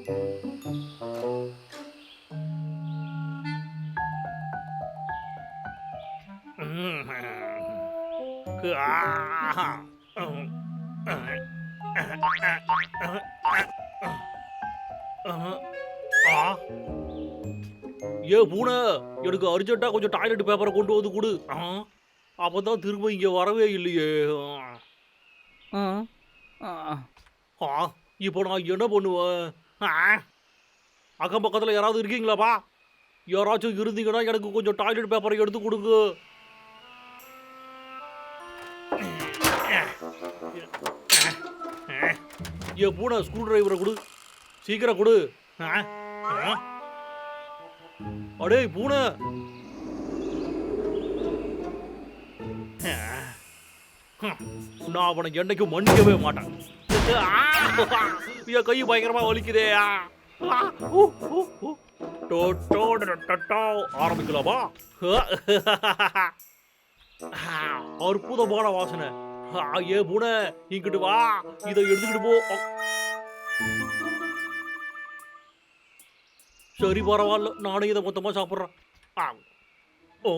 ஏ பூனை, எனக்கு அர்ஜென்ட்டா கொஞ்சம் டாய்லெட் பேப்பரை கொண்டு வந்து கொடு. அப்பதான் திரும்ப இங்க வரவே இல்லையே. இப்போ நான் என்ன பண்ணுவேன்? அக்கம் பக்கத்தில் யாராவது இருக்கீங்களாப்பா? யாராச்சும் இருந்தீங்கன்னா எனக்கு கொஞ்சம் டாய்லெட் பேப்பரை எடுத்து கொடுங்க. ஏ பூனை, ஸ்க்ரூ டிரைவரை கொடு, சீக்கிரம் கொடு. அடே பூனை, நான் அவனை என்னைக்கும் மன்னிக்கவே மாட்டேன். என் கை பயங்கரமா வலிக்குதே. ஆரம்பிக்கலாமா? அற்புதமான வாசனை. ஏ பூனை, இங்கிட்டு வா, இதை எடுத்துக்கிட்டு போ. சரி பரவாயில்ல, நானே இதை மொத்தமா சாப்பிட்றேன். ஓ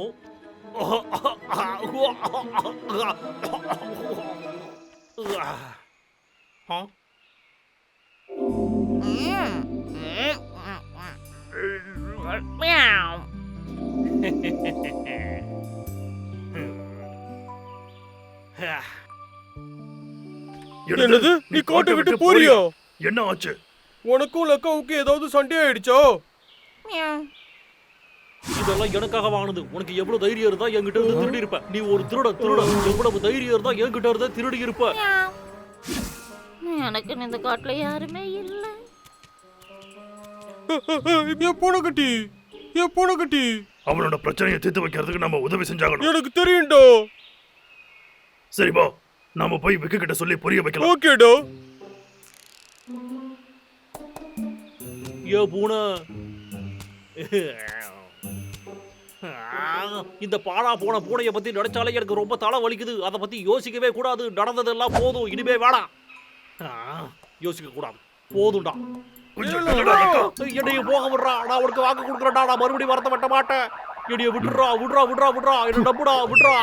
என்னது, நீ கோட்டை விட்டு போறியா? என்ன ஆச்சு? உனக்கும் லக்காவுக்கு ஏதாவது சண்டை ஆயிடுச்சா? இதெல்லாம் எனக்காக வாங்கினது. உனக்கு எவ்வளவு தைரியம் இருந்தா என்கிட்ட இருந்து திருடி இருப்ப? நீ ஒரு திருடன். எவ்வளவு தைரியம் இருந்தா என்கிட்ட இருந்தா திருடி இருப்ப? எனக்கு இந்த காட்டுல யாருமே இல்ல. என் பூனைக்குட்டி அவனோட பிரச்சனையை தீர்த்து வைக்கிறதுக்கு நம்ம உதவி செஞ்சாகணும். எனக்கு தெரியும்டா. சரிப்பா, நாம போய் விக்கு கிட்ட சொல்லி புரிய வைக்கலாம். ஓகேடா. ஏ பூனை, இந்த பாழா போன பூனைய பத்தி நினைச்சாலே எனக்கு ரொம்ப தலை வலிக்குது. அதை பத்தி யோசிக்கவே கூடாது. நடந்ததெல்லாம் போதும், இனிமே வேடா யோசிக்க கூடாது. போதும்டா, என்னைய போக விடுறா. நான் உனக்கு வாக்கு கொடுக்குறேன்டா. நான் மறுபடியும் வரத்த வெட்ட மாட்டேன். என்னைய விட்டுறா, என்ன நம்புடா, விட்டுறா.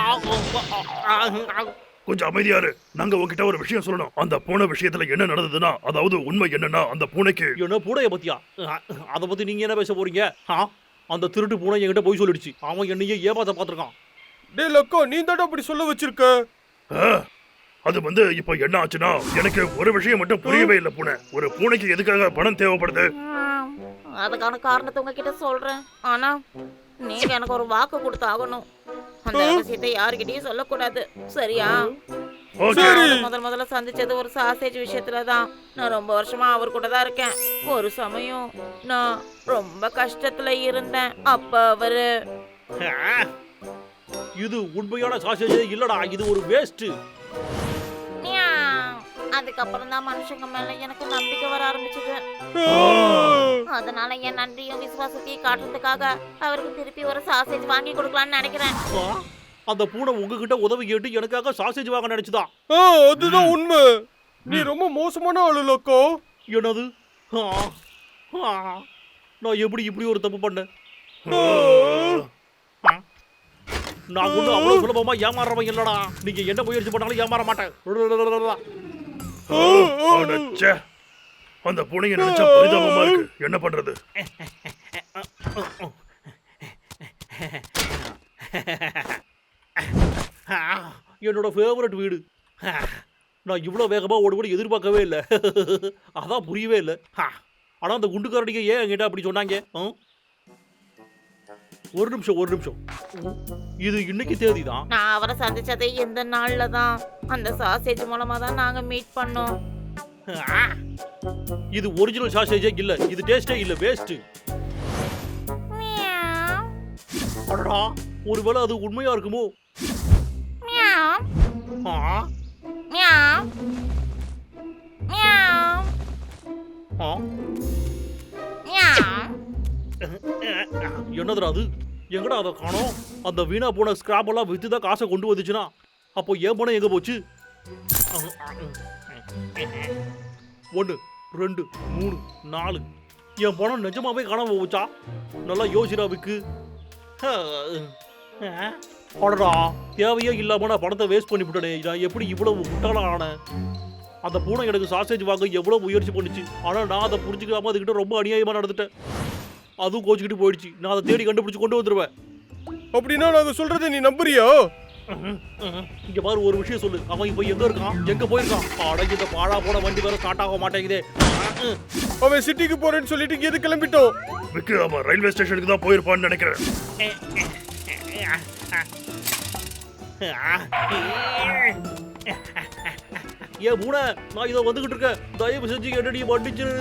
கொஞ்சம் அமைதியாரு. நாங்க உங்ககிட்ட ஒரு விஷயம் சொல்லணும். அந்த பூனை விஷயத்துல என்ன நடந்ததுன்னா, அதாவது உண்மை என்னன்னா, அந்த பூனைக்கு என்ன பூனைய பத்தியா? அதை பத்தி நீங்க என்ன பேச போறீங்க? அந்த திருட்டு பூனை என்கிட்ட போய் சொல்லிடுச்சு. அவன் என்னையே ஏமாத்த பாத்துருக்கான். டே லக்கா, நீ தான்டா அப்படி சொல்ல வச்சிருக்க. அது இப்ப என்ன ஆச்சுன்னா, எனக்கு ஒரு விஷயம் மட்டும் புரியவே இல்லை. ஒரு பூனைக்கு எதுக்காக பணம் தேவைப்படுது? அதுக்கான காரணத்தை உங்ககிட்ட சொல்றேன். ஆனா நீங்க எனக்கு ஒரு வாக்கு கொடுத்தாகணும். அந்த விஷயத்தை யாருக்கிட்டையும் சொல்லக்கூடாது, சரியா? முதல்ல சந்திச்சது ஒரு சாசேஜ் விஷயத்துலதான். நான் ரொம்ப வருஷமா அவர் கூட தான் இருக்கேன். ஒரு சமயம் நான் ரொம்ப கஷ்டத்துல இருந்தேன். அப்ப அவரு இது உண்மையான சாசேஜ் இல்லடா, இது ஒரு வேஸ்ட். அதுக்கப்புறம் தான் மனுஷங்க மேல எனக்கு நம்பிக்கை வர ஆரம்பிச்சது. அதனால என் நன்றியும் விசுவாசத்தையும் காட்டுறதுக்காக அவருக்கு திருப்பி ஒரு சாசேஜ் வாங்கி கொடுக்கலாம்னு நினைக்கிறேன். அந்த பூனை உங்ககிட்ட உதவி கேட்டு எனக்காக சாசேஜ் வாங்க நினைச்சுதா? அதுதான் உண்மை. நீ ரொம்ப மோசமான ஆளு லக்கா. என்னது? நான் எப்படி இப்படி ஒரு தப்பு பண்ணேன்? நான் ஒண்ணு அவ்வளவு சுலபமா ஏமாறவன் இல்லடா. நீங்க என்ன முயற்சி பண்ணாலும் ஏமாற மாட்டேன். அந்த பூனையை நினைச்சா பரிதாபமா இருக்கு. என்ன பண்றது? என்னோட ஃபேவரட் வீடு. நான் இவ்வளவு வேகமா ஓடுபடி எதிர்பார்க்கவே இல்லை. அதான் புரியவே இல்லை. ஆனா அந்த குண்டுக்காரடிங்க ஏன் என்கிட்ட அப்படி சொன்னாங்க? ஒரு நிமிஷம். இது இன்னைக்கு தேதி தான். நான் அவரை சந்திச்சதே இந்த நாள்ல தான். அந்த சாசேஜ் மூலமா தான் நாங்க மீட் பண்ணோம். இது ஒரிஜினல் சாசேஜே இல்ல. இது டேஸ்டே இல்ல, வேஸ்ட். அடடா, ஒருவேளை அது உண்மையா இருக்குமோ? என்னதுடா அது? எங்கடா அதை காணோம்? அந்த வீணா போன ஸ்கிராப் எல்லாம் வித்து தான் காசை கொண்டு வந்துச்சுன்னா அப்போ ஏன் போன எங்க போச்சு? ஒண்ணு, 2 3 4 என் பணம் நிஜமாவே காணாம போச்சா? நல்லா யோசிடா விக்கு. அடடா, தேவையே இல்லாம நான் பணத்தை வேஸ்ட் பண்ணி விட்டனே. நான் எப்படி இவ்வளவு முட்டாளா ஆனேன்? அந்த பூனை எனக்கு சாசேஜ் வாங்க எவ்வளவு முயற்சி பண்ணிச்சு. ஆனா நான் அதை புரிஞ்சுக்காம அதுகிட்ட ரொம்ப அநியாயமா நடந்துட்டேன். அதுவும் கோச்சுக்கிட்டு போயிடுச்சு. நான் அதை தேடி கண்டுபிடிச்சு கொண்டு வந்துருவேன். அப்படின்னா நாங்க சொல்றதை நீ நம்புறியா? இங்க பாரு, ஒரு விஷயம் சொல்லு. அவன் இப்ப எங்க இருக்கான்? எங்க போயிருக்கான்? அடங்கி இந்த பாழா போன வண்டி வேற ஸ்டார்ட் ஆக மாட்டேங்குதே. அவன் சிட்டிக்கு போறேன்னு சொல்லிட்டு இங்க எது கிளம்பிட்டோம்? விக்கு அவன் ரயில்வே ஸ்டேஷனுக்கு தான் போயிருப்பான்னு நினைக்கிறேன். ஏன் பூனை, நான் இதை வந்துகிட்டு இருக்கேன். தயவு செஞ்சு என்னடி மன்னிச்சிரு.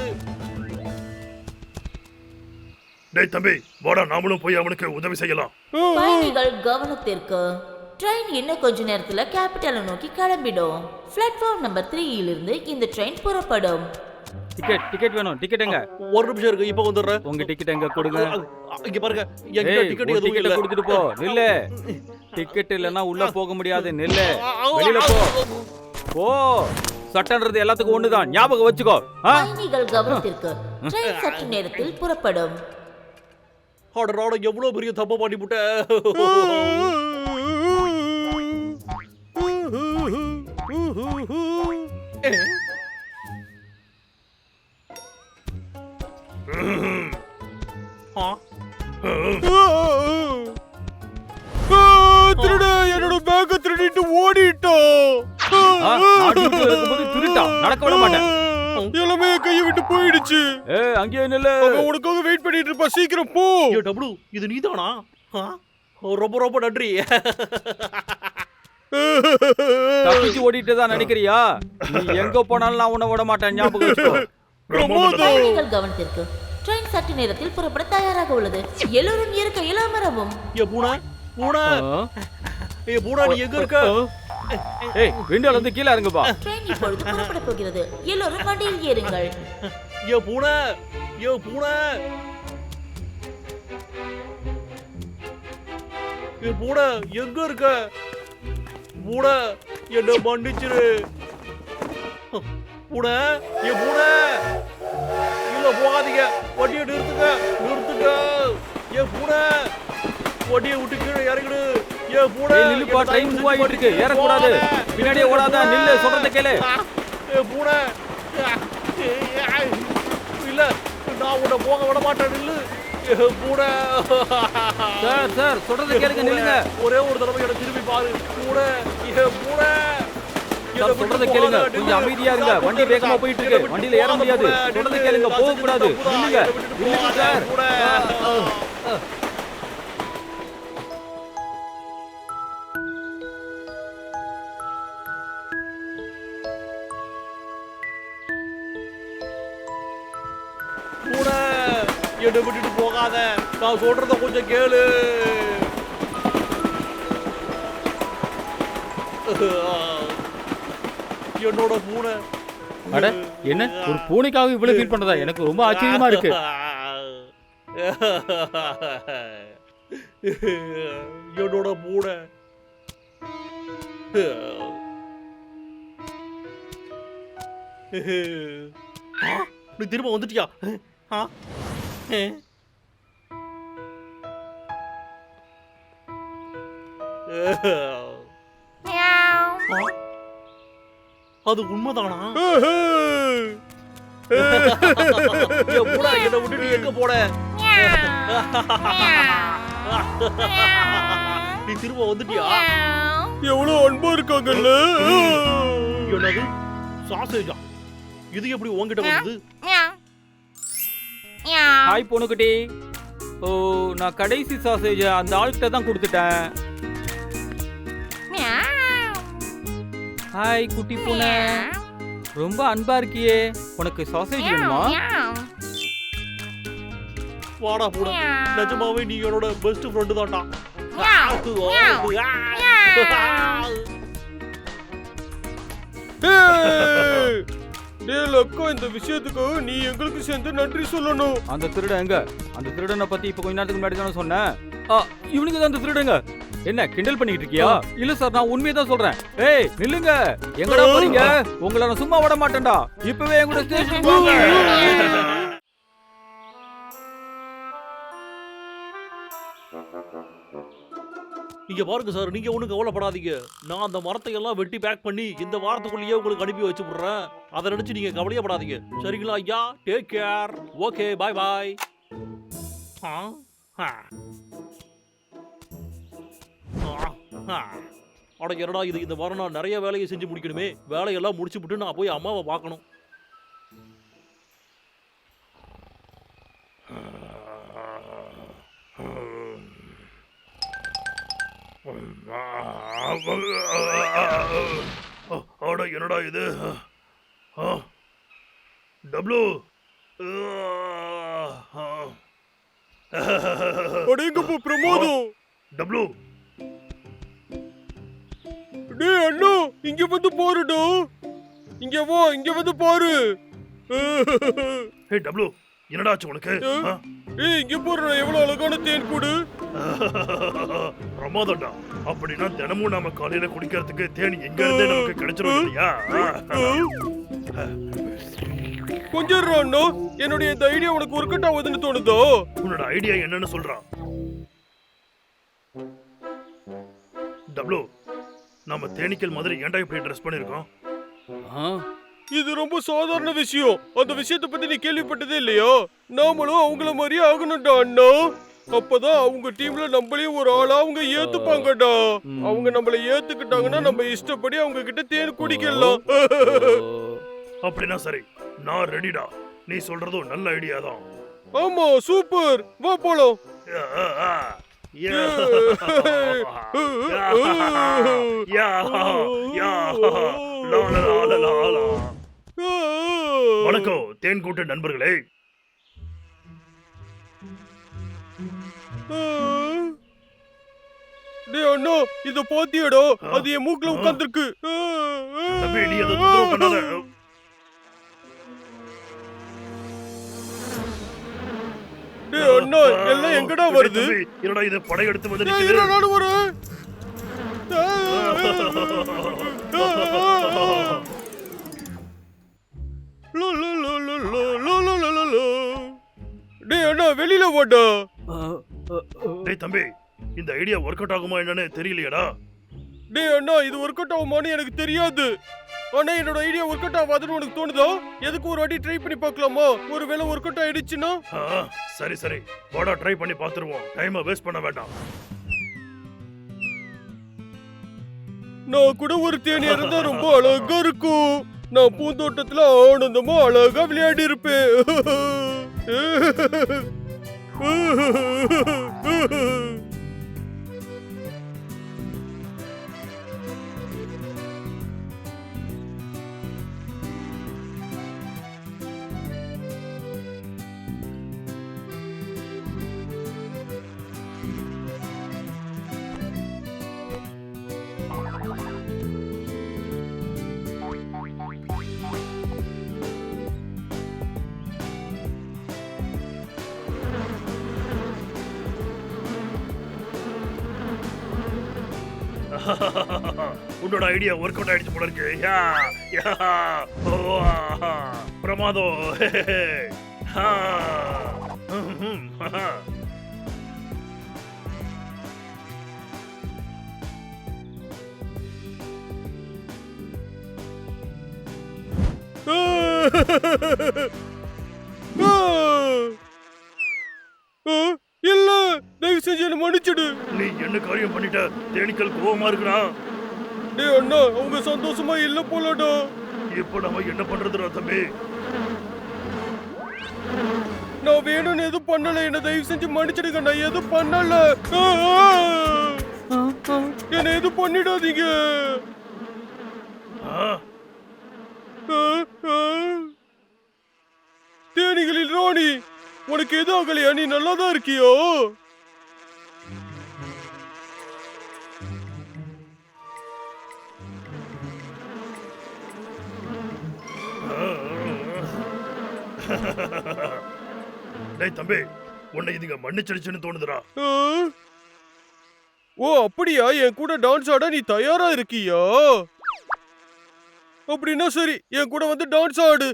டேய் தம்பி, வாடா நாமளும் போய் அவனுக்கு உதவி செய்யலாம். பயணிகள் கவனத்திற்கு. ட்ரெயின் இன்னும் கொஞ்ச நேரத்துல கேபிட்டலை நோக்கி கிளம்பிடும். பிளாட்ஃபார்ம் நம்பர் 3 இலிருந்து இந்த ட்ரெயின் புறப்படும். டிக்கெட் வேணும். டிக்கெட் எங்க? ஒரு நிமிஷம் இருக்கு, இப்ப வந்துடுறேன். உங்க டிக்கெட் எங்க கொடுங்க. இங்க பாருங்க, என்கிட்ட டிக்கெட் எதுவும் இல்ல. கொடுத்துட்டு போ. நில்லு. டிக்கெட் இல்லனா உள்ள போக முடியாது. நில்லு. வெளியில போ. போ. சட்டன்றது எல்லாத்துக்கும் ஒண்ணுதான், ஞாபகம் வச்சுக்கோ. பயணிகள் கவனத்திற்கு. ட்ரெயின் சற்று நேரத்தில் புறப்படும். அடடா, எவ்வளவு பெரிய தப்பு பண்ணிவிட்டேன். திருட என்னோட பேக்க திருடிட்டு ஓடிட்டோம். நடக்க விட மாட்டேன். எல்லாமே கையை விட்டு போயிடுச்சு. அங்கேயே நில்லு. உனக்காக வெயிட் பண்ணிட்டு இருப்பா, சீக்கிரம் போ. டபுள், இது நீதானா? ரொம்ப ரொம்ப நன்றி. தப்பிச்சு ஓடிட்டு தான் நினைக்கிறியா? நீ எங்க போனாலும் நான் உன்னை விட மாட்டேன், ஞாபகம் வச்சுக்கோ. பயணிகள் கவனத்திற்கு. ட்ரெயின் சற்று நேரத்தில் புறப்பட தயாராக உள்ளது. எல்லோரும் இருக்கையில் அமரவும். பூனை, பூனை, பூனை, நீ எங்க இருக்க? விண்டோல இருந்து கீழே இறங்குப்பா. ட்ரெயின் இப்பொழுது புறப்பட போகிறது. எல்லோரும் வண்டியில் ஏறுங்கள். பூனை, பூனை, பூனை எங்க இருக்க? பூனை, என்ன மன்னிச்சிரு. பூனை, பூனை, இல்ல போகாதீங்க. வண்டியை நிறுத்துங்க, நிறுத்துங்க. பூனை, வண்டியை விட்டு கீழே இறங்கிடு. நில்லுப்பா, ட்ரெயின் மூவ் ஆகிட்டு இருக்கு, ஏறக்கூடாது. பின்னாடியே ஓடாத, நில்லு, சொல்றத கேளு. பூனை, இல்ல நான் உன்னை போக விட மாட்டேன், நில்லு. பூனை, சார் சொல்றத கேளுங்க, நில்லுங்க. ஒரே ஒரு தடவை எனக்கு திரும்பி பாரு. பூனை, பூனை, சொல்றத கேளுங்க, கொஞ்சம் அமைதியா இருங்க. வண்டி வேகமா போயிட்டு இருக்கு, வண்டியில ஏற முடியாது. சொல்றத கேளுங்க, போக கூடாது. நில்லுங்க, நில்லுங்க சார். பூனை, என்னை விட்டுட்டு போகாத. நான் சொல்றத கொஞ்சம் கேளு. என்னோட பூனை. அட, என்ன ஒரு பூனைக்காக இவ்வளவு ஃபீல் பண்றதா? எனக்கு ரொம்ப ஆச்சரியமா இருக்கு. என்னோட பூனை. நீ திரும்ப வந்துட்டியா? அது உண்மைதானா? என்னை விட்டுட்டு எங்க போட? நீ திரும்ப வந்துட்டியா? எவ்வளவு அன்பா இருக்காங்கல்ல. என்னது சாசேஜா? இது எப்படி உன்கிட்ட வந்தது? ஹாய் பொண்ணுக்குட்டி. ஓ, நான் கடைசி சாசேஜ் அந்த ஆள்கிட்ட தான் கொடுத்துட்டேன். ஹாய் குட்டி பூனை, ரொம்ப அன்பா இருக்கியே. உனக்கு சாசேஜ் வேணுமா? வாடா பூனை, நிஜமாவே நீ என்னோட பெஸ்ட் ஃப்ரெண்டு தான்டா. லக்கா, இந்த விஷயத்துக்கு நீ எங்களுக்கு சேர்ந்து நன்றி சொல்லணும். அந்த திருடன் எங்க? அந்த திருடனை பத்தி இப்ப கொஞ்ச நேரத்துக்கு முன்னாடி தானே சொன்னேன். இவனுக்கு தான் அந்த திருடங்க. என்ன கிண்டல் பண்ணிட்டு இருக்கியா? இல்ல சார், நான் உண்மையதான் சொல்றேன். ஏய் நில்லுங்க, எங்கடா போறீங்க? உங்களை நான் சும்மா விட மாட்டேன்டா. இப்பவே என் கூட ஸ்டேஷன் போங்க. இங்க பாருங்க சார், நீங்க ஒண்ணும் கவலைப்படாதீங்க. நான் அந்த மரத்தை எல்லாம் வெட்டி பேக் பண்ணி இந்த வாரத்துக்குள்ளேயே உங்களுக்கு அனுப்பி வச்சு விடுறேன். அதை நினைச்சு நீங்க கவலையப்படாதீங்க. சரிங்களா ஐயா? Take care. Okay, bye bye. அட என்னடா இது, இந்த வாரம் நான் நிறைய வேலையை செஞ்சு முடிக்கணுமே. வேலையெல்லாம் முடிச்சு விட்டு நான் போய் அம்மாவை பார்க்கணும். ஆடா என்னடா இது? டப்ளு அடேங்கப்பா பிரமோதம். டப்ளு டேய் அண்ணா, இங்க வந்து பாருடா. இங்க வா, இங்க வந்து பாரு. ஹே டப்ளு, என்னடா ஆச்சு உனக்கு? ஏய் இங்க பாருடா, எவ்வளவு அழகான தேன் கூடு. பிரமாதம்டா. அப்படின்னா தினமும் நாம காலையில குடிக்கிறதுக்கு தேனி எங்க இருந்தே நமக்கு கிடைச்சிரும் இல்லையா? கொஞ்சம் இரு அண்ணா, என்னுடைய இந்த ஐடியா உனக்கு ஒர்க் அவுட் ஆகுதுன்னு தோணுதோ? உன்னோட ஐடியா என்னன்னு சொல்றான். டப்ளு, நாம தேனீக்கள் மாதிரி ஏன்டா இப்படி ட்ரெஸ் பண்ணிருக்கோம்? இது ரொம்ப சாதாரண விஷயம். அந்த விஷயத்தை பத்தி நீ கேள்விப்பட்டதே இல்லையா? நாமளும் அவங்கள மாதிரியே ஆகணும்டா அண்ணா. அப்பதான் அவங்க டீம்ல நம்மளையும் ஒரு ஆளா அவங்க ஏத்துப்பாங்கடா. அவங்க நம்மள ஏத்துக்கிட்டாங்கன்னா நம்ம இஷ்டப்படி அவங்க கிட்ட தேன் குடிக்கலாம். அப்படின்னா சரி, நான் ரெடிடா. நீ சொல்றதும் நல்ல ஐடியா தான். ஆமா, சூப்பர். வா போலாம். வணக்கம் தேன் கூட்ட நண்பர்களே. டேய் அண்ணா, இத பாத்தியாடா? அது என் மூக்குல உட்கார்ந்திருக்கு. தம்பி, நீ அதை தொந்தரவு பண்ணாத. டேய் அண்ணா, எல்லாம் எங்கடா வருது? என்னடா இது படையெடுத்து வந்து டேய் நிக்குது? நானும் வரேன். டேய் அண்ணா, வெளியில போடா. டேய் தம்பி, இந்த ஐடியா ஒர்க் அவுட் ஆகுமா என்னன்னு தெரியலையடா. டேய் அண்ணா, இது ஒர்க் அவுட் ஆகுமான்னு எனக்கு தெரியாது. ஆனா என்னோட ஐடியா ஒர்க் அவுட் ஆகாதுன்னு உனக்கு தோணுதா? எதுக்கு ஒரு வாட்டி ட்ரை பண்ணி பார்க்கலாமா? ஒருவேளை ஒர்க் அவுட் ஆயிடுச்சுன்னா? சரி சரி, வாடா ட்ரை பண்ணி பார்த்துருவோம். டைமை வேஸ்ட் பண்ண வேண்டாம். நான் கூட ஒரு தேனி இருந்தா ரொம்ப அழகா இருக்கும். நான் பூந்தோட்டத்துல ஆனந்தமா அழகா விளையாடி இருப்பேன். உன்னோட ஐடியா ஒர்க் அவுட் ஆயிடுச்சு போல இருக்கு. யா யா ஓ பிரமாதம். இல்ல, தயவு செஞ்சு என்ன மன்னிச்சிடு. நீ என்ன காரியம் பண்ணிட்ட? தேனீக்கள் கோவமா இருக்குடா. டேய் அண்ணா, அவங்க சந்தோஷமா இல்ல போலடா. இப்போ நம்ம என்ன பண்றதுடா தம்பி? நான் வேணும்னு எதுவும் பண்ணல. என்ன தயவு செஞ்சு மன்னிச்சிடுங்க. நான் எதுவும் பண்ணல. என்ன எதுவும் பண்ணிடாதீங்க. தேனிகளில் ராணி, உனக்கு எதுவும் ஆகலையா? நீ நல்லாதான் இருக்கியோ? டேய் தம்பி, உன்னை இதுங்க மன்னிச்சிடுச்சுன்னு தோணுதுடா. ஓ அப்படியா? என் கூட டான்ஸ் ஆட நீ தயாரா இருக்கியா? அப்படின்னா சரி, என் கூட வந்து டான்ஸ் ஆடு.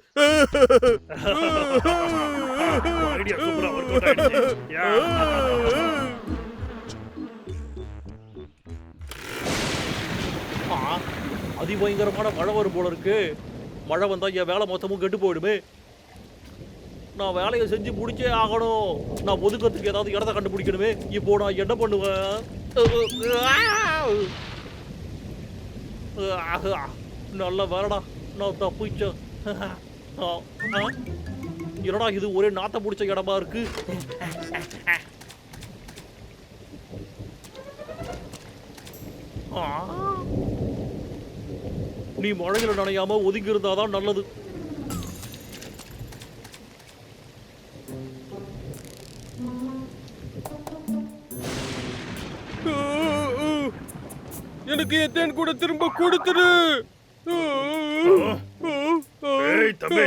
ஐடியா சூப்பரா ஒர்க் அவுட் ஆயிடுச்சு. அதிபயங்கரமான மழை வரும் போல இருக்கு. மழை வந்தா என் வேலை மொத்தமும் கெட்டு போயிடுமே. நான் வேலையை செஞ்சு முடிச்சே ஆகணும். நான் ஒதுக்கிறதுக்கு ஏதாவது இடத்த கண்டுபிடிக்கணுமே. இப்போ நான் என்ன பண்ணுவேன்? நல்ல வேலைடா, நான் தப்பிச்சேன். என்னடா இது ஒரே நாத்த பிடிச்ச இடமா இருக்கு. நீ மழையில நனையாம ஒதுங்கி இருந்தாதான் நல்லது. எனக்கு என் தேன் கூட திரும்ப கொடுத்துரு. ஏய் தம்பி,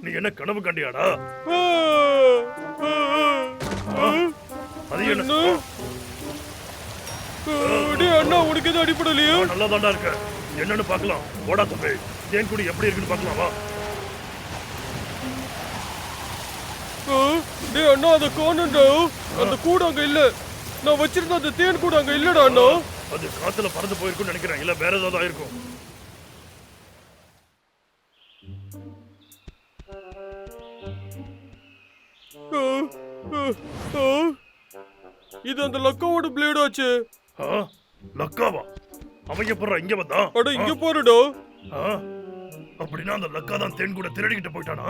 நீ என்ன கனவு கண்டியாடா? அது என்ன? அண்ணா உனக்கு எதுவும் அடிப்படலையா? நல்லா தாண்டா இருக்க. என்னன்னு பார்க்கலாம். போடா தம்பி, தேன்குடி எப்படி இருக்குன்னு பார்க்கலாம் வா. டேய் அண்ணா, அத காணோம்டா. அந்த கூடு அங்க இல்ல. நான் வச்சிருந்த அந்த தேன் கூட அங்க இல்லடா அண்ணா. அது காத்துல பறந்து போயிருக்கும்னு நினைக்கிறேன். இல்ல வேற ஏதாவது ஆயிருக்கும். இது அந்த லக்காவோட பிளேட் ஆச்சு. லக்காவா? அவன் எப்பறா இங்க வந்தான்? அட இங்க பாருடா. அப்படின்னா அந்த லக்கா தான் தேன் கூட திருடிக்கிட்டு போயிட்டானா?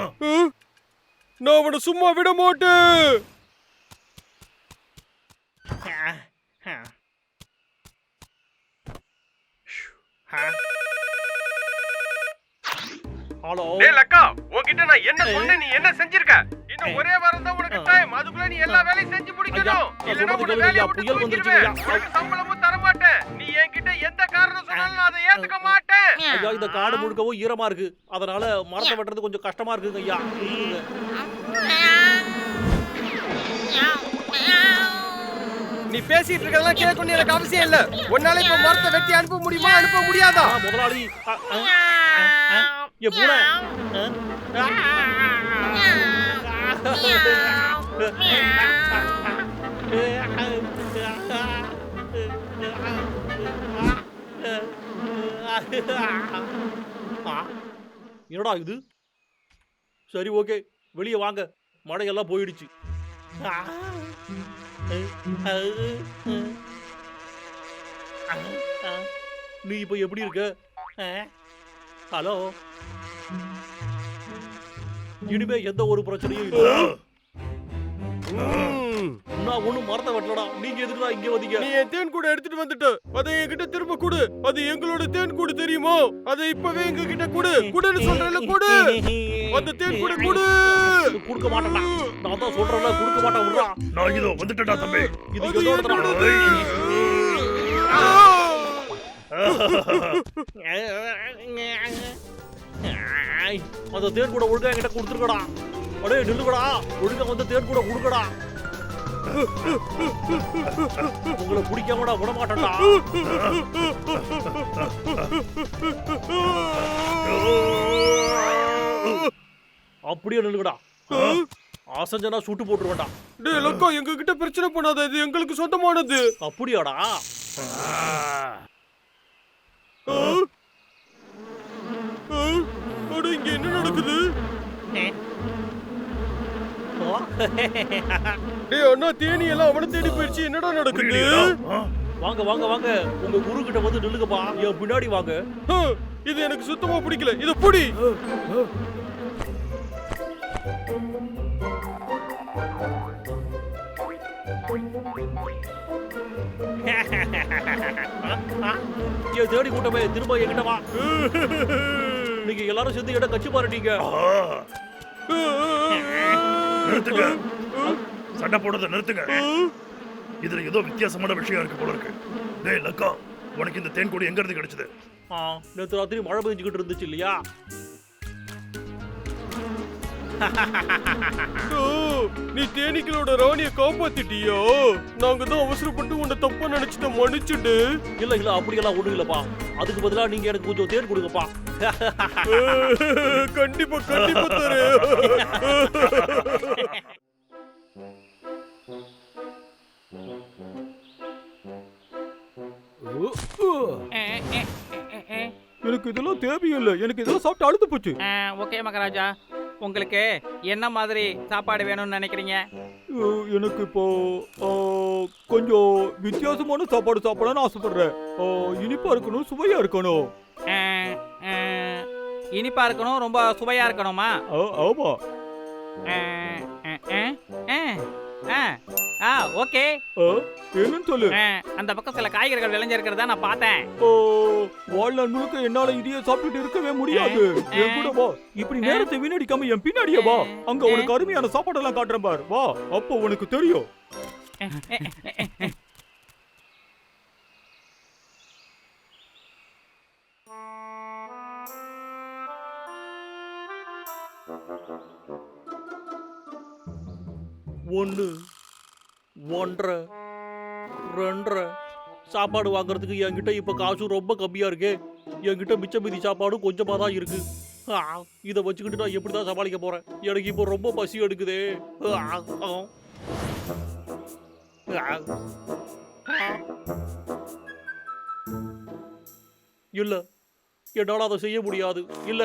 நான் அவனை சும்மா விட மாட்டேன். ஹலோ. டேய் லக்கா, உன்கிட்ட நான் என்ன சொன்னேன், நீ என்ன செஞ்சிருக்க? இன்னும் ஒரே வாரம் தான் உனக்கு டைம். அதுக்குள்ள நீ எல்லா வேலையும் செஞ்சு முடிக்கணும். இல்லனா உன்னை வேலைய விட்டு தூக்கிடுவேன். உனக்கு சம்பளமும் தர மாட்டேன். நீ என்கிட்ட எந்த காரணம் சொன்னாலும் நான் அதை ஏத்துக்க மாட்டேன். ஐயா, இந்த காடு முழுக்கவும் ஈரமா இருக்கு. அதனால மரத்தை வெட்டுறது கொஞ்சம் கஷ்டமா இருக்குங்க ஐயா. நீ பேசிட்டு இருக்கறதெல்லாம் கேட்கணும் எனக்கு அவசியம் இல்ல. உன்னால இப்ப மரத்தை வெட்டி அனுப்ப முடியுமா, அனுப்ப முடியாதா? முதலாளி, என் பூனை. என்னடா இது? சரி ஓகே, வெளியே வாங்க. மழையெல்லாம் போயிடுச்சு. நீ இப்ப எப்படி இருக்க? ஹலோ. இனிமே எந்த ஒரு பிரச்சனையும் இல்ல. நான் ஒண்ணும் மரத்தை வெட்டலடா. நீங்க எதுக்குடா இங்க வந்தீங்க? நீ என் தேன் கூட எடுத்துட்டு வந்துட்ட. அதை என்கிட்ட திரும்ப கொடு. அது எங்களோட தேன் கூடு தெரியுமா? அதை இப்பவே எங்க கிட்ட கொடு. குடுன்னு சொல்றேன்ல, கொடு. அந்த தேன் கூட கொடு. குடுக்க மாட்டேன்டா. நான் தான் சொல்றேன்ல, குடுக்க மாட்டேன். விடுடா. நான் இதோ வந்துட்டேன்டா தம்பி. இது என்னோடதுடா. அந்த தேன் கூட ஒழுங்கா என்கிட்ட கொடுத்துருக்கடா. அடே நில்லுங்கடா. ஒழுங்கா வந்து தேன் கூட கொடுக்கடா. உங்களை பிடிக்காமடா விட மாட்டேன்டா. அப்படியே நில்லுங்கடா. அசஞ்சனா சுட்டு போட்டுருவேன்டா. டேய் லக்கா, எங்க கிட்ட பிரச்சனை பண்ணாத. இது எங்களுக்கு சொந்தமானது. அப்படியாடா? அட இங்க என்ன நடக்குது? டேய் அண்ணா, தேனி எல்லாம் அவனை தேடி போயிடுச்சு. என்னடா நடக்குது? வாங்க வாங்க வாங்க, உங்க குரு கிட்ட வந்து நில்லுங்கப்பா. என் பின்னாடி வாங்க. இது எனக்கு சுத்தமா பிடிக்கல. இத புடி. ஏன் தேடி கூட்டமே, திரும்ப என்கிட்ட வா. நீங்க எல்லாரும் சேர்ந்து இடம் கட்சி பாருட்டீங்க. நிறுத்துங்க. சண்டை போடுறத நிறுத்துங்க. இதுல ஏதோ வித்தியாசமான விஷயம் இருக்கு போல இருக்கு. டேய் லக்கா, உனக்கு இந்த தேன் கூடு எங்க இருந்து கிடைச்சது? நேற்று ராத்திரி மழை பெஞ்சுக்கிட்டு இருந்துச்சு இல்லையா? நீ தேனீக்களோட ராணிய காப்பாத்திட்டியா? நாங்க தான் அவசரப்பட்டு உன்னை தப்பா நினைச்சிட்ட, மன்னிச்சுடு. இல்ல இல்ல அப்படியெல்லாம் ஒண்ணும் இல்லப்பா. அதுக்கு பதிலா நீங்க எனக்கு கொஞ்சம் தேன் கொடுங்கப்பா. கண்டிப்பா கண்டிப்பா தரேன். எனக்கு இதெல்லாம் தேவையில்லை. எனக்கு இதெல்லாம் சாப்பிட்டு அழுத்து போச்சு. ஓகே மகாராஜா, உங்களுக்கு என்ன மாதிரி சாப்பாடு வேணும்னு நினைக்கிறீங்க? எனக்கு இப்போ கொஞ்சம் வித்தியாசமான சாப்பாடு சாப்பிடணும்னு ஆசைப்படுறேன். இனிப்பா இருக்கணும், சுவையா இருக்கணும். இனிப்பா இருக்கணும், ரொம்ப சுவையா இருக்கணுமா? ஆமா. ஓகே. என்னன்னு சொல்லு. அந்த பக்கம் சில காய்கறிகள் விளைஞ்சிருக்கிறதா நான் பார்த்தேன். வாழ்நாள் முழுக்க என்னால இதையே சாப்பிட்டுட்டு இருக்கவே முடியாது. என் கூட வா. இப்படி நேரத்தை வீணடிக்காம என் பின்னாடியே வா. அங்க உனக்கு அருமையான சாப்பாடெல்லாம் காட்டுறேன் பார். வா, அப்போ உனக்கு தெரியும். ஒன்று, ஒன்றரை, ரெண்டரை சாப்பாடு வாங்குறதுக்கு என்கிட்ட இப்ப காசு ரொம்ப கம்மியா இருக்கு. என்கிட்ட மிச்ச மீதி சாப்பாடும் கொஞ்சமா தான் இருக்கு. இதை வச்சுக்கிட்டு நான் எப்படிதான் சமாளிக்க போறேன்? எனக்கு இப்போ ரொம்ப பசி எடுக்குதே. இல்ல, என்னால அதை செய்ய முடியாது. இல்ல,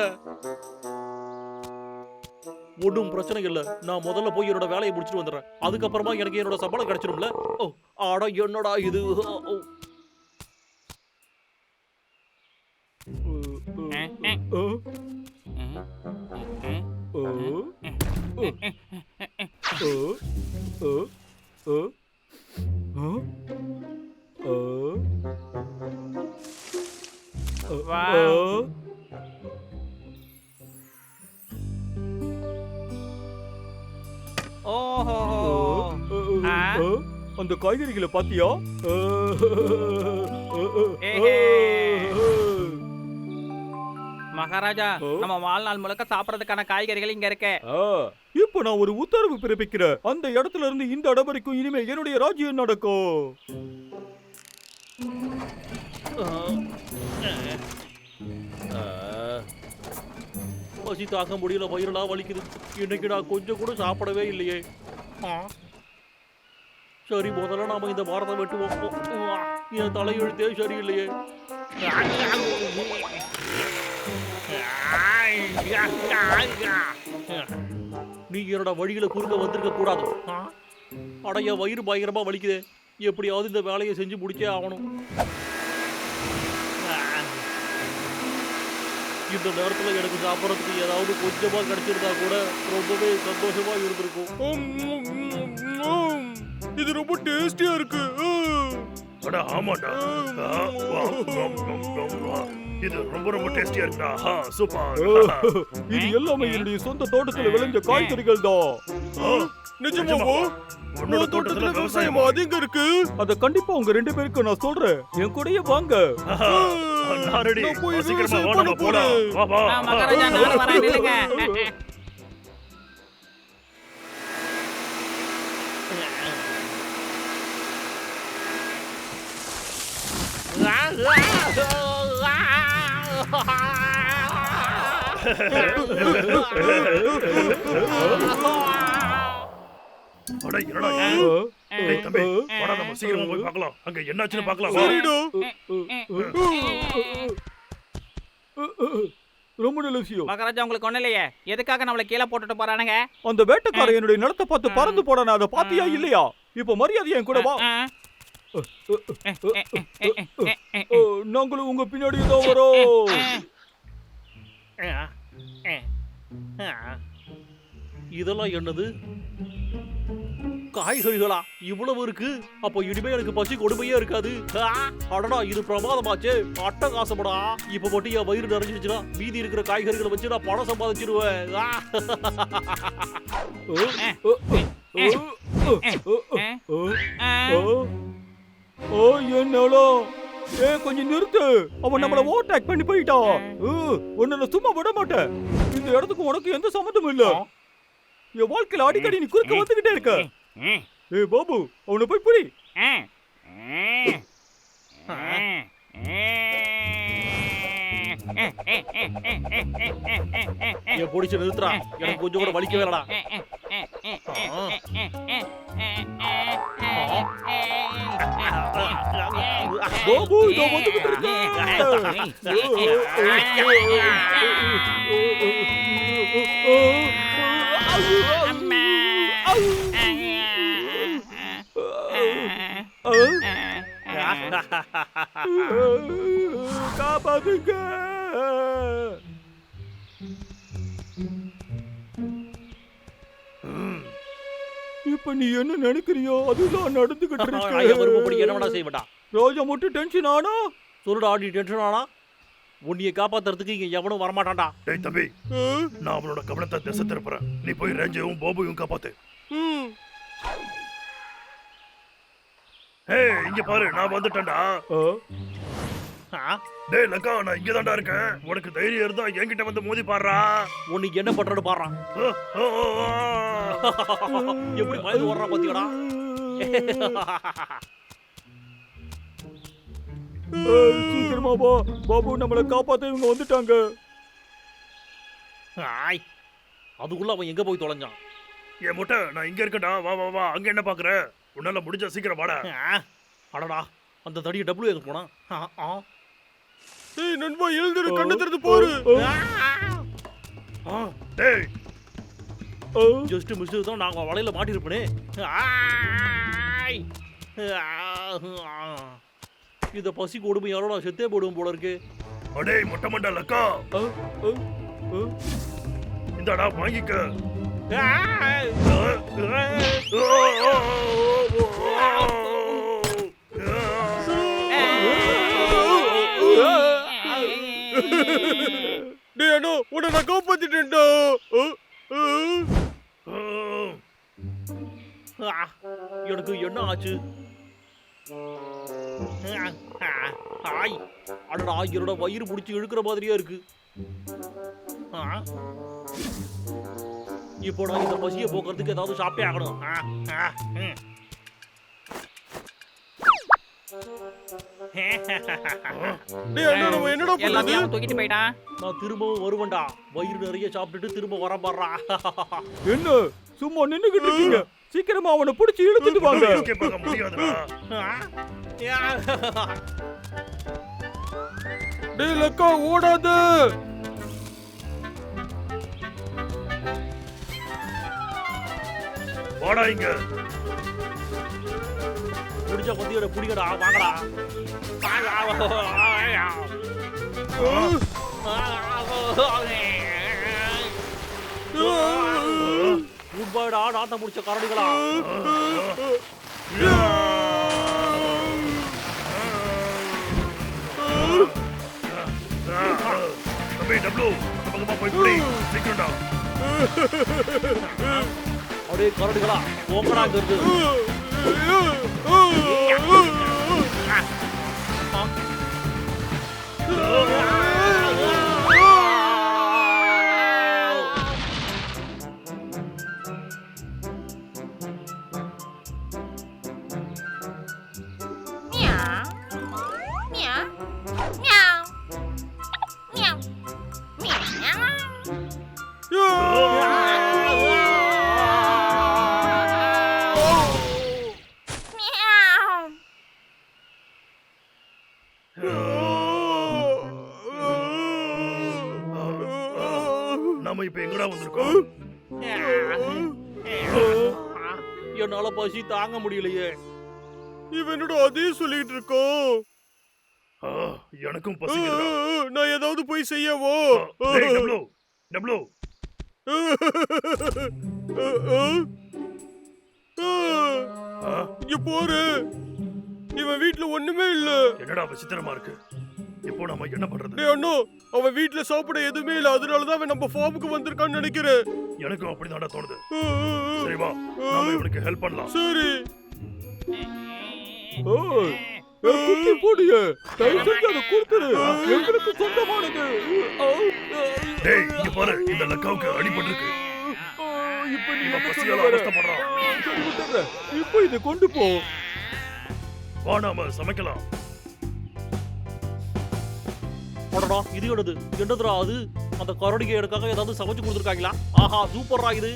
ஒன்றும் பிரச்சனை இல்ல. நான் முதல்ல போய் என்னோட வேலையை முடிச்சுட்டு வந்துடுறேன். அதுக்கப்புறமா எனக்கு என்னோட சம்பளம் கிடைச்சிடும்ல. ஆடா என்னடா இது? அந்த காய்கறிகளை பாத்தியா? மகாராஜா, நம்ம வாழ்நாள் முழுக்க சாப்பிடறதுக்கான காய்கறிகள் இங்க இருக்கு. இப்போ நான் ஒரு உத்தரவு பிறப்பிக்கிறேன். அந்த இடத்துல இருந்து இந்த இடம் வரைக்கும் இனிமே என்னுடைய ராஜ்யம் நடக்கும். பசி தாக்க முடியல, வயிறெல்லாம் வலிக்குது. இன்னைக்கு நான் கொஞ்சம் கூட சாப்பிடவே இல்லையே. சரி, முதல்ல நாம இந்த வாரத்தை வெட்டுவோம். என் தலையெழுத்தே சரியில்லையே. நீ என்னோட வழியில குறுக்க வந்திருக்க கூடாது. அடைய வயிறு பயங்கரமா வலிக்குதே. எப்படியாவது இந்த வேலையை செஞ்சு முடிச்சே ஆகணும். இந்த நேரத்துல எனக்கு சாப்பிடறதுக்கு ஏதாவது கொஞ்சமா கிடைச்சிருந்தா கூட ரொம்பவே சந்தோஷமா இருந்திருக்கும். இது ரொம்ப டேஸ்டியா இருக்கு. அட ஆமாடா. இது ரொம்ப ரொம்ப டேஸ்டியா இருக்குடா. சூப்பர். இது எல்லாமே என்னுடைய சொந்த தோட்டத்துல விளைஞ்ச காய்கறிகள் தான். நிஜமாவா? உன்னோட தோட்டத்துல விவசாயம் அதிக இருக்கு. அத கண்டிப்பா உங்க ரெண்டு பேருக்கு நான் சொல்றேன். என் கூடயே வாங்க. நான் ரெடி. நான் போய் சீக்கிரமா விவசாயம் வா, நம்ம பண்ண போலாம். வா வா. மகாராஜா, நானும் வரேன், நில்லுங்க. அட என்னடா இது? டேய் தம்பி, வாடா நம்ம சீக்கிரமா போய் பார்க்கலாம். அங்க என்னாச்சுன்னு பார்க்கலாம். வா. சரிடா. ரொம்ப நல்ல விஷயம். மகாராஜா, உங்களுக்கு ஒண்ணு இல்லையே? எதுக்காக நம்மள கீழே போட்டுட்டு போறானுங்க? அந்த வேட்டைக்காரன் என்னுடைய நிலத்தை பார்த்து பறந்து போடான, அதை பாத்தியா இல்லையா? இப்ப மரியாதை என் கூட வா. நாங்களும் உங்க பின்னாடியே தான் வரோம். இதெல்லாம் என்னது? காய்கறிகளா? இவ்வளவு இருக்கு? அப்போ இனிமே எனக்கு பசி கொடுமையே இருக்காது. அடடா, இது பிரமாதமாச்சே. அட்டகாசப்படா. இப்ப மட்டும் என் வயிறு நிறைஞ்சிருச்சுன்னா மீதி இருக்கிற காய்கறிகளை வச்சு நான் பணம் சம்பாதிச்சிருவேன். என்னால கொஞ்சம் நிறுத்து. அவன் நம்மள ஓவர்டேக் பண்ணி போயிட்டான். உன்னை சும்மா விட மாட்டேன். இந்த இடத்துக்கு உனக்கு எந்த சம்மந்தமும் இல்ல. என் வாழ்க்கையில அடிக்கடி நீ குறுக்க வந்துகிட்டே இருக்க. ஏய் பாபு, அவனை போய் புடி. என் பிடிச்சு நிறுத்துறா, எனக்கு கொஞ்சம் கூட வலிக்கவே இல்லடா. பாபு, இதோ வந்துகிட்டு இருக்கேன். காப்பாத்துங்க. இப்ப நீ என்ன நினைக்கிறியோ அதுதான் நடந்துகிட்டு இருக்கு. என்னடா செய்வேண்டா? ரோஜா மட்டும் டென்ஷன் ஆனா சொல்லுடா, நீ டென்ஷன் ஆனா உன்னைய காப்பாத்துறதுக்கு இங்க எவனும் வரமாட்டான்டா. டேய் தம்பி, நான் அவனோட கவனத்தை திசை திருப்புறேன். நீ போய் ரேஞ்சையும் பாபுவையும் காப்பாத்து. ஏய், இங்க பாரு, நான் வந்துட்டேன்டா. டேய் லக்கா, நான் இங்க தான்டா இருக்கேன். உனக்கு தைரியம் இருந்தா என்கிட்ட வந்து மோதி பாடுறா. உன்னைக்கு என்ன பண்றன்னு பாடுறான். எப்படி பயந்து ஓடுறான் பாத்தியாடா? சீக்கிரமா போ பாபு, நம்மளை காப்பாத்த இவங்க வந்துட்டாங்க. அதுக்குள்ள அவன் எங்க போய் தொலைஞ்சான்? என் முட்டை, நான் இங்க இருக்கேன்டா. வா வா வா, அங்க என்ன பாக்குற? உன்னால முடிஞ்சா சீக்கிரம் வாடா. அடடா, அந்த தடிய டபுள்யூ எங்க போனா? ஏய் நண்பா, எழுந்திரு, கண்ணு திறந்து பாரு. டேய், ஜஸ்ட் மிஸ் தான், நாங்க வலையில மாட்டிருப்பனே. இத பசி கொடுமையால நான் செத்தே போடுவோம் போல இருக்கு. அடேய் மொட்டை மண்டை லக்கா, இந்தாடா வாங்கிக்க. டேய் அண்ணா, உன்னை நான் காப்பாத்திட்டேன்டா. எனக்கு என்ன ஆச்சு? அடடா, என்னோட வயிறு முடிச்சு இழுக்கிற மாதிரியா இருக்கு. இப்போ நான் இந்த பசியை போக்குறதுக்கு ஏதாவது சாப்பிட்டே ஆகணும். டேய் அண்ணா, நம்ம என்னடா பண்றது? எல்லாத்தையும் தூக்கிட்டு போயிட்டான். நான் திரும்பவும் வருவேன்டா. வயிறு நிறைய சாப்பிட்டுட்டு திரும்ப வர பாடுறா. என்ன சும்மா நின்னுகிட்டு இருக்கீங்க? சீக்கிரமா அவனை பிடிச்சி இழுத்துட்டு வாங்க. எஸ்கேப் ஆக முடியாதுடா. டேய் லக்கா, ஓடாத. வாடா இங்க. முடிஞ்ச பத்தியோட புடிக்கடா, வாங்கடா. குட்பாய்டா, நாத்த முடிச்ச கரடிகளா. தம்பி டப்ளூ, அந்த பக்கமா போய் புடி. சீக்கிரம்டா. அப்படியே கரடிகளா, போங்கடா இங்க இருந்து. நாம இப்ப எங்கடா வந்திருக்கோம்? என்னால பசி தாங்க முடியலையே. இவனோட அதே சொல்லிட்டு இருக்கோம். எனக்கும் பசிக்குதுடா. நான் ஏதாவது போய் செய்யவோ? டேய் டப்ளூ, டப்ளூ. இங்க போரு. இவன் வீட்ல ஒண்ணுமே இல்ல. என்னடா விசித்திரமா இருக்கு. இப்போ நாம என்ன பண்றது? டேய் அண்ணா, அவன் வீட்ல சாப்பிட எதுவுமே இல்ல. அதனாலதான் அவன் நம்ம ஃபார்முக்கு வந்திருக்கான்னு நினைக்கிறேன். எனக்கும் அப்படிதான்டா தோணுது. சரி வா, நாம இவனுக்கு ஹெல்ப் பண்ணலாம். சரி. குட்டி போடிய தயவு செஞ்சு அதை கொடுத்துரு, எங்களுக்கு சொந்தமானது. டேய் இங்க பாரு, இந்த லக்காவுக்கு அடிபட்டிருக்கு. இப்ப நீ இவன் என்ன பசியால சொல்ல வர? அவஸ்தைப்படுறான். சரி, விட்டுடுறேன். இப்போ இதை கொண்டு போ. வா நாம சமைக்கலாம். அடடா இது என்னதுடா அது? அந்த கரடிகை எனக்காக ஏதாவது சமைச்சு கொடுத்துருக்காங்களா? ஆஹா சூப்பர்ரா இது.